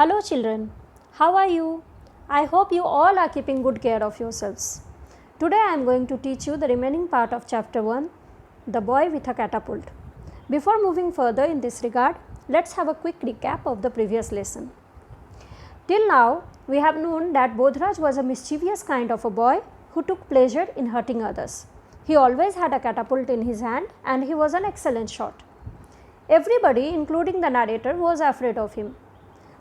Hello children, how are you? I hope you all are keeping good care of yourselves. Today I am going to teach you the remaining part of chapter 1, The Boy with a Catapult. Before moving further in this regard, let's have a quick recap of the previous lesson. Till now, we have known that Bodhraj was a mischievous kind of a boy who took pleasure in hurting others. He always had a catapult in his hand and he was an excellent shot. Everybody, including the narrator, was afraid of him.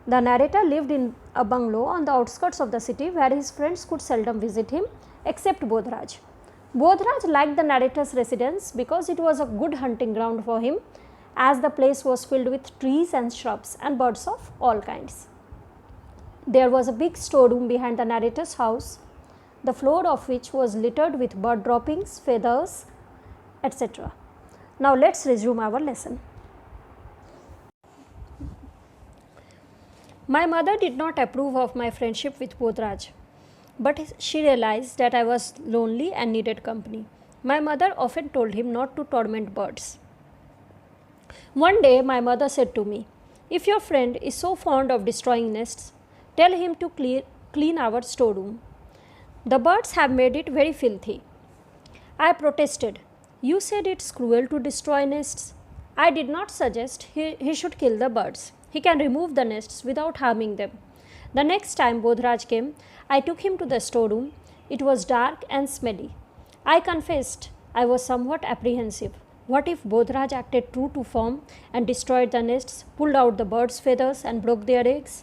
The narrator lived in a bungalow on the outskirts of the city where his friends could seldom visit him except Bodhraj. Bodhraj liked the narrator's residence because it was a good hunting ground for him, as the place was filled with trees and shrubs and birds of all kinds. There was a big storeroom behind the narrator's house, the floor of which was littered with bird droppings, feathers, etc. Now let's resume our lesson. My mother did not approve of my friendship with Bodhraj, but she realized that I was lonely and needed company. My mother often told him not to torment birds. One day my mother said to me, "If your friend is so fond of destroying nests, tell him to clean our storeroom. The birds have made it very filthy." I protested. "You said it's cruel to destroy nests." I did not suggest he should kill the birds. He can remove the nests without harming them. The next time Bodhraj came, I took him to the storeroom. It was dark and smelly. I confessed I was somewhat apprehensive. What if Bodhraj acted true to form and destroyed the nests, pulled out the birds' feathers and broke their eggs?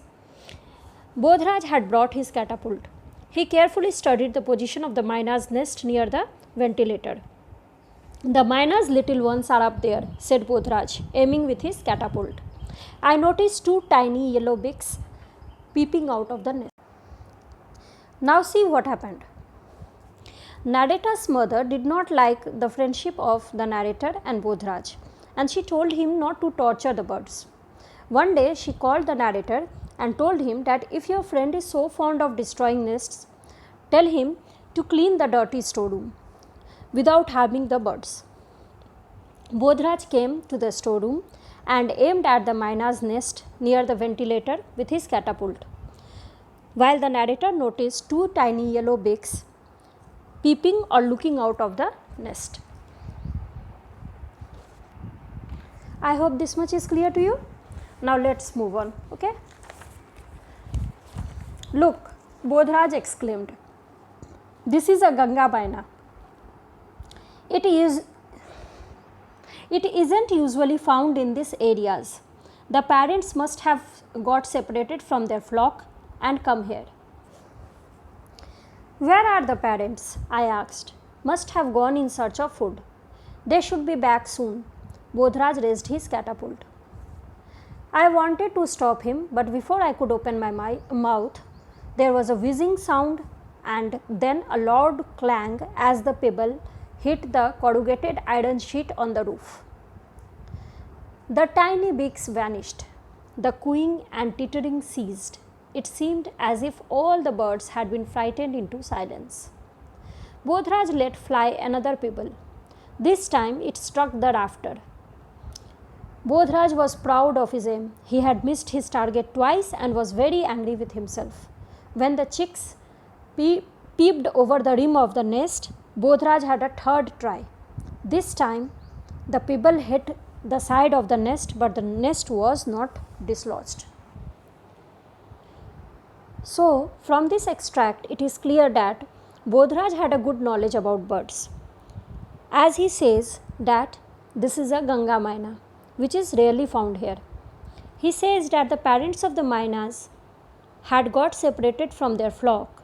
Bodhraj had brought his catapult. He carefully studied the position of the myna's nest near the ventilator. "The myna's little ones are up there," said Bodhraj, aiming with his catapult. I noticed two tiny yellow beaks peeping out of the nest. Now see what happened. Narrator's mother did not like the friendship of the narrator and Bodhraj, and she told him not to torture the birds. One day she called the narrator and told him that if your friend is so fond of destroying nests, tell him to clean the dirty storeroom without harming the birds. Bodhraj came to the storeroom and aimed at the myna's nest near the ventilator with his catapult, while the narrator noticed two tiny yellow beaks peeping or looking out of the nest. I hope this much is clear to you. Now let's move on. Okay. "Look," Bodhraj exclaimed, "this is a Ganga myna. It isn't usually found in these areas. The parents must have got separated from their flock and come here." "Where are the parents?" I asked. "Must have gone in search of food. They should be back soon." Bodhraj raised his catapult. I wanted to stop him, but before I could open my mouth, there was a whizzing sound and then a loud clang as the pebble hit the corrugated iron sheet on the roof. The tiny beaks vanished. The cooing and tittering ceased. It seemed as if all the birds had been frightened into silence. Bodhraj let fly another pebble. This time it struck the rafter. Bodhraj was proud of his aim. He had missed his target twice and was very angry with himself. When the chicks peeped over the rim of the nest, Bodhraj had a third try. This time the pebble hit the side of the nest, but the nest was not dislodged. So, from this extract, it is clear that Bodhraj had a good knowledge about birds, as he says that this is a Ganga myna, which is rarely found here. He says that the parents of the mynas had got separated from their flock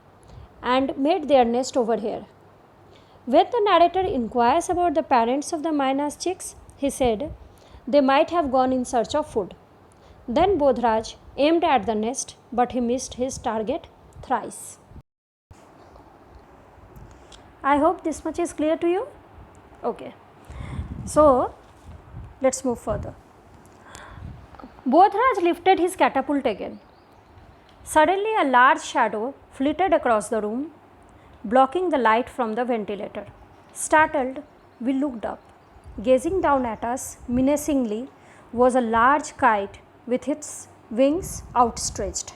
and made their nest over here. When the narrator inquires about the parents of the myna's chicks, he said they might have gone in search of food. Then Bodhraj aimed at the nest, but he missed his target thrice. I hope this much is clear to you. Okay. So let's move further. Bodhraj lifted his catapult again. Suddenly a large shadow flitted across the room, blocking the light from the ventilator. Startled, we looked up. Gazing down at us menacingly was a large kite with its wings outstretched.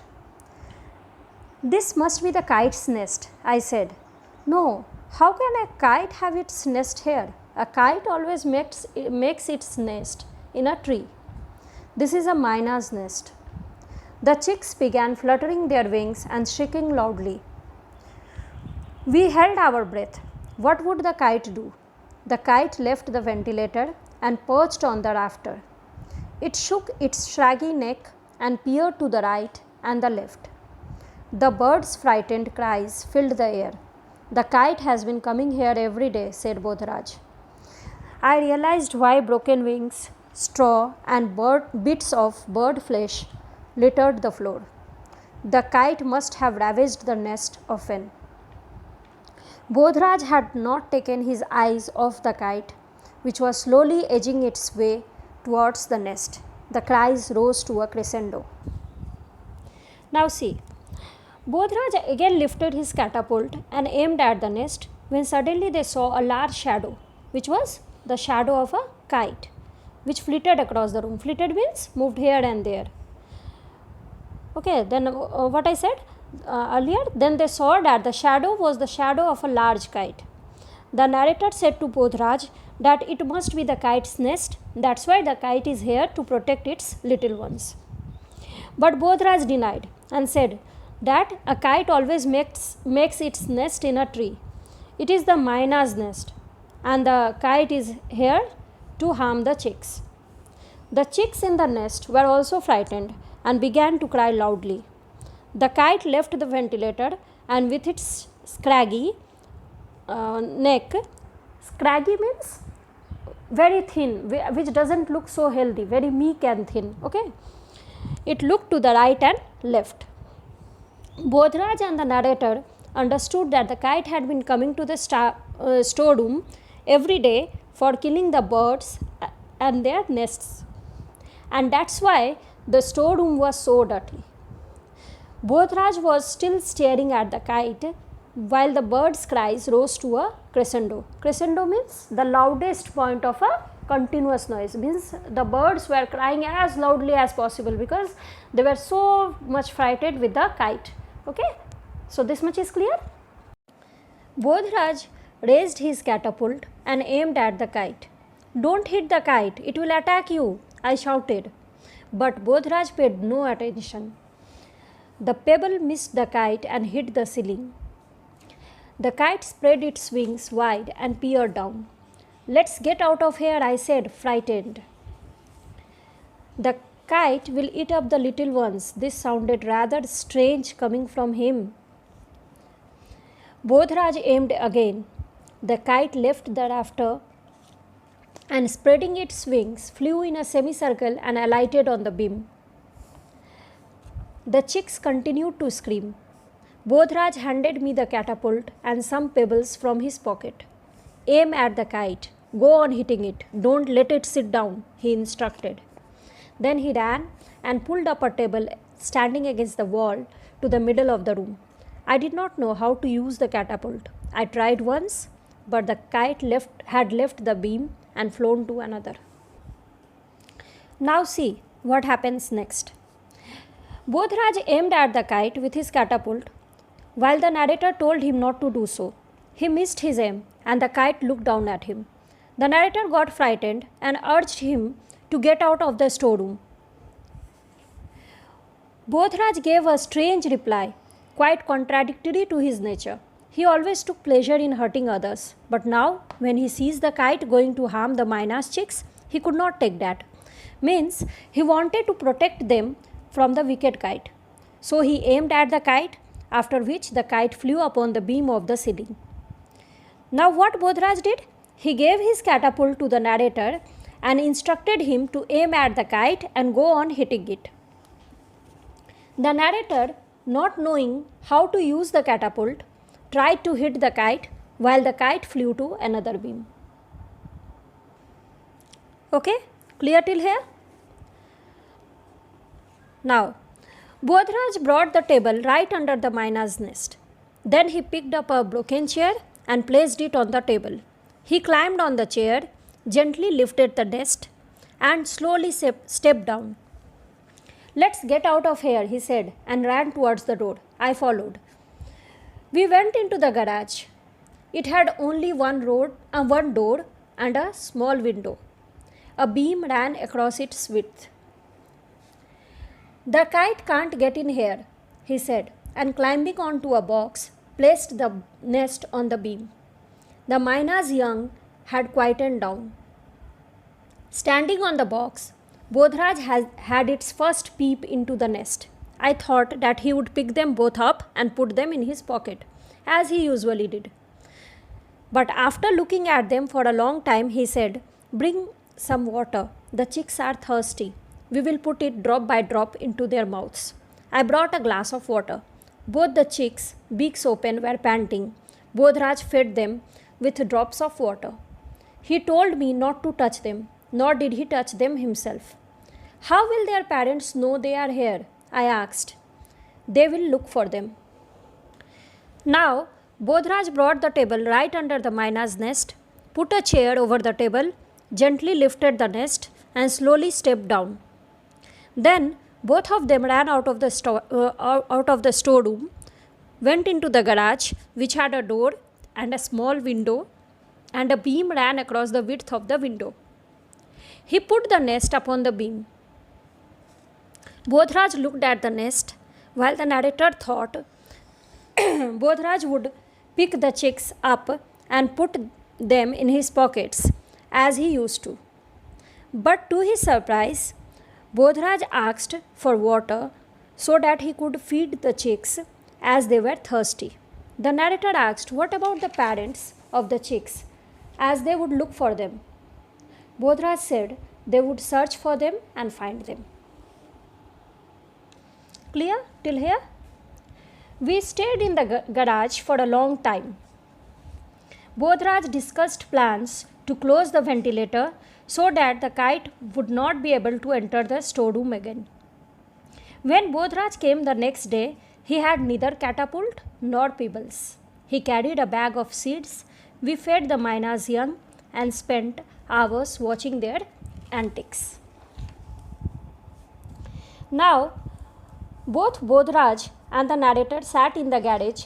This must be the kite's nest, I said. No, how can a kite have its nest here? A kite always makes its nest in a tree. This is a myna's nest. The chicks began fluttering their wings and shrieking loudly. We held our breath. What would the kite do? The kite left the ventilator and perched on the rafter. It shook its shaggy neck and peered to the right and the left. The birds' frightened cries filled the air. The kite has been coming here every day, said Bodhraj. I realized why broken wings, straw, and bits of bird flesh littered the floor. The kite must have ravaged the nest often. Bodhraj had not taken his eyes off the kite, which was slowly edging its way towards the nest. The cries rose to a crescendo. Now see, Bodhraj again lifted his catapult and aimed at the nest when suddenly they saw a large shadow, which was the shadow of a kite, which flitted across the room. Flitted means moved here and there. Okay, then what I said earlier, then they saw that the shadow was the shadow of a large kite. The narrator said to Bodhraj that it must be the kite's nest, that's why the kite is here to protect its little ones. But Bodhraj denied and said that a kite always makes its nest in a tree. It is the myna's nest, and the kite is here to harm the chicks. The chicks in the nest were also frightened and began to cry loudly. The kite left the ventilator and with its scraggy neck, scraggy means very thin, which doesn't look so healthy, very meek and thin. Okay, it looked to the right and left. Bodhraj and the narrator understood that the kite had been coming to the storeroom every day for killing the birds and their nests, and that's why the storeroom was so dirty. Bodhraj was still staring at the kite while the bird's cries rose to a crescendo. Crescendo means the loudest point of a continuous noise, means the birds were crying as loudly as possible because they were so much frightened with the kite. Okay, so this much is clear. Bodhraj raised his catapult and aimed at the kite. Don't hit the kite, it will attack you, I shouted. But Bodhraj paid no attention. The pebble missed the kite and hit the ceiling. The kite spread its wings wide and peered down. Let's get out of here, I said, frightened. The kite will eat up the little ones. This sounded rather strange coming from him. Bodhraj aimed again. The kite left the rafter and spreading its wings flew in a semicircle and alighted on the beam. The chicks continued to scream. Bodhraj handed me the catapult and some pebbles from his pocket. Aim at the kite. Go on hitting it. Don't let it sit down, he instructed. Then he ran and pulled up a table standing against the wall to the middle of the room. I did not know how to use the catapult. I tried once, but the kite had left the beam and flown to another. Now see what happens next. Bodhraj aimed at the kite with his catapult while the narrator told him not to do so. He missed his aim and the kite looked down at him. The narrator got frightened and urged him to get out of the storeroom. Bodhraj gave a strange reply, quite contradictory to his nature. He always took pleasure in hurting others, but now when he sees the kite going to harm the myna's chicks, he could not take that. Means he wanted to protect them from the wicked kite. So he aimed at the kite, after which the kite flew upon the beam of the ceiling. Now what Bodhraj did? He gave his catapult to the narrator and instructed him to aim at the kite and go on hitting it. The narrator, not knowing how to use the catapult, tried to hit the kite while the kite flew to another beam. Okay, clear till here? Now, Bodhraj brought the table right under the myna's nest. Then he picked up a broken chair and placed it on the table. He climbed on the chair, gently lifted the nest, and slowly stepped down. Let's get out of here, he said, and ran towards the door. I followed. We went into the garage. It had only one door and a small window. A beam ran across its width. The kite can't get in here, he said, and climbing onto a box, placed the nest on the beam. The myna's young had quietened down. Standing on the box, Bodhraj had its first peep into the nest. I thought that he would pick them both up and put them in his pocket, as he usually did. But after looking at them for a long time, he said, "Bring some water. The chicks are thirsty. We will put it drop by drop into their mouths." I brought a glass of water. Both the chicks, beaks open, were panting. Bodhraj fed them with drops of water. He told me not to touch them, nor did he touch them himself. "How will their parents know they are here?" I asked. "They will look for them." Now, Bodhraj brought the table right under the myna's nest, put a chair over the table, gently lifted the nest, and slowly stepped down. Then, both of them ran out of the storeroom, went into the garage, which had a door and a small window, and a beam ran across the width of the window. He put the nest upon the beam. Bodhraj looked at the nest, while the narrator thought Bodhraj would pick the chicks up and put them in his pockets, as he used to. But to his surprise, Bodhraj asked for water so that he could feed the chicks as they were thirsty. The narrator asked, "What about the parents of the chicks, as they would look for them?" Bodhraj said they would search for them and find them. Clear till here? We stayed in the garage for a long time. Bodhraj discussed plans to close the ventilator so that the kite would not be able to enter the storeroom again. When Bodhraj came the next day, he had neither catapult nor pebbles. He carried a bag of seeds. We fed the myna's young and spent hours watching their antics. Now, both Bodhraj and the narrator sat in the garage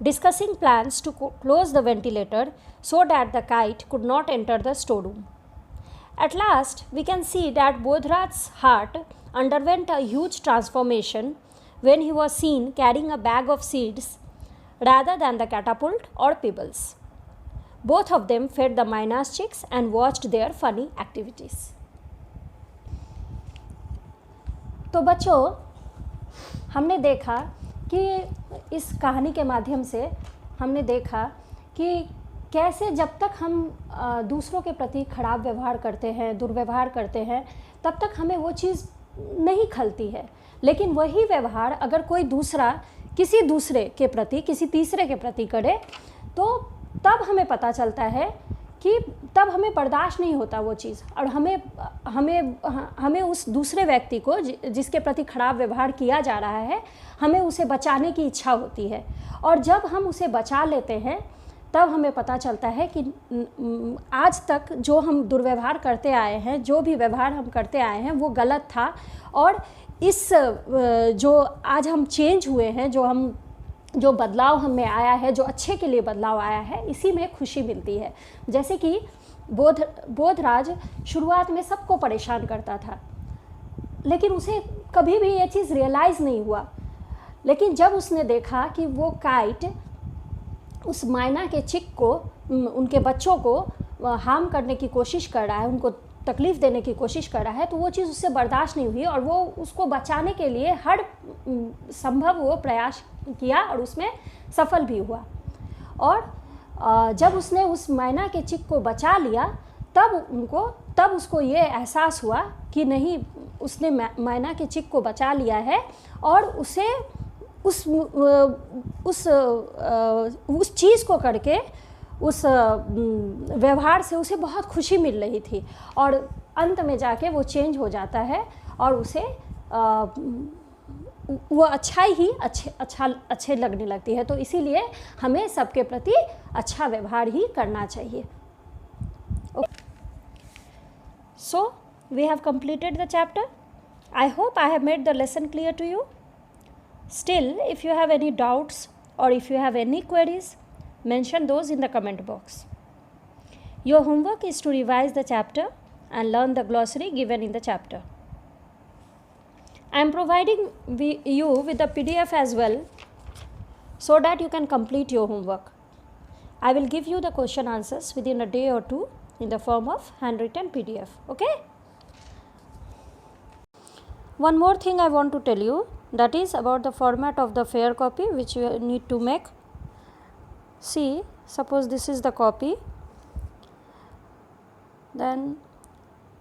discussing plans to close the ventilator so that the kite could not enter the storeroom. At last, we can see that Bodhraj's heart underwent a huge transformation when he was seen carrying a bag of seeds rather than the catapult or pebbles. Both of them fed the myna's chicks and watched their funny activities. तो बच्चों, हमने देखा कि इस कहानी के माध्यम से हमने देखा कि कैसे जब तक हम दूसरों के प्रति खराब व्यवहार करते हैं, दुर्व्यवहार करते हैं, तब तक हमें वो चीज़ नहीं खलती है। लेकिन वही व्यवहार अगर कोई दूसरा किसी दूसरे के प्रति, किसी तीसरे के प्रति करे, तो तब हमें पता चलता है कि तब हमें बर्दाश्त नहीं होता वो चीज़, और हमें उस दूसरे व्यक्ति को जिसके प्रति खराब व्यवहार किया जा रहा है, हमें उसे बचाने की इच्छा होती है। और जब हम उसे बचा लेते हैं, तब हमें पता चलता है कि आज तक जो हम दुर्व्यवहार करते आए हैं, जो भी व्यवहार हम करते आए हैं, वो गलत था। और इस जो आज हम चेंज हुए हैं, जो बदलाव हमें आया है, जो अच्छे के लिए बदलाव आया है, इसी में खुशी मिलती है। जैसे कि बोधराज शुरुआत में सबको परेशान करता था, लेकिन उसे कभी भी ये चीज़ रियलाइज़ नहीं हुआ। लेकिन जब उसने देखा कि वो काइट उस मायना के चिक को, उनके बच्चों को हार्म करने की कोशिश कर रहा है, उनको तकलीफ़ देने की कोशिश कर रहा है, तो वो चीज़ उससे बर्दाश्त नहीं हुई और वो उसको बचाने के लिए हर संभव वो प्रयास किया और उसमें सफल भी हुआ। और जब उसने उस मैना के चिक को बचा लिया, तब उसको ये एहसास हुआ कि नहीं, उसने मैना के चिक को बचा लिया है और उसे उस चीज़ को करके, उस व्यवहार से उसे बहुत खुशी मिल रही थी। और अंत में जाके वो चेंज हो जाता है और उसे वो अच्छे लगने लगती है। तो इसीलिए हमें सबके प्रति अच्छा व्यवहार ही करना चाहिए। सो we have completed the chapter. I hope I have made the lesson clear to you. Still, if you have any doubts or if you have any queries, mention those in the comment box. Your homework is to revise the chapter and learn the glossary given in the chapter. I am providing you with the PDF as well so that you can complete your homework. I will give you the question answers within a day or two in the form of handwritten PDF. Okay? One more thing I want to tell you, that is about the format of the fair copy which you need to make. See, suppose this is the copy, then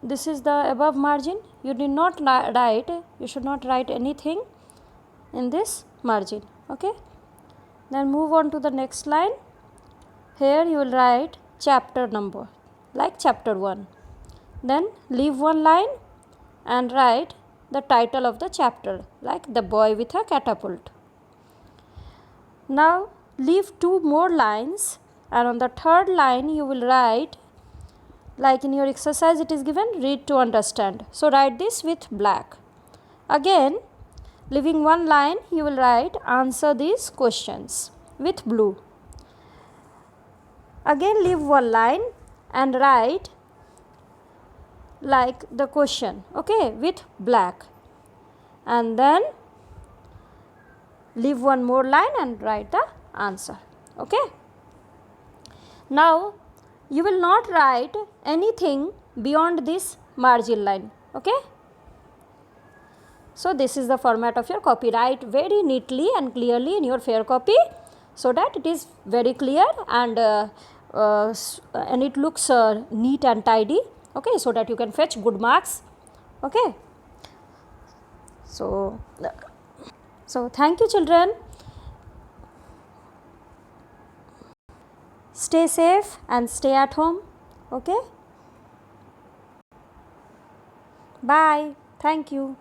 this is the above margin. You did not write, you should not write anything in this margin. Okay? Then move on to the next line. Here you will write chapter number, like chapter 1. Then leave one line and write the title of the chapter, like The Boy with a Catapult. Now leave 2 more lines, and on the third line you will write, like in your exercise it is given, read to understand. So write this with black. Again, leaving one line, you will write answer these questions with blue. Again, leave one line and write like the question, okay, with black. And then leave one more line and write the answer. Okay. Now you will not write anything beyond this margin line. Okay. So this is the format of your copy. Write very neatly and clearly in your fair copy so that it is very clear and it looks neat and tidy. Okay, so that you can fetch good marks. Okay. So thank you, children. Stay safe and stay at home. Okay. Bye. Thank you.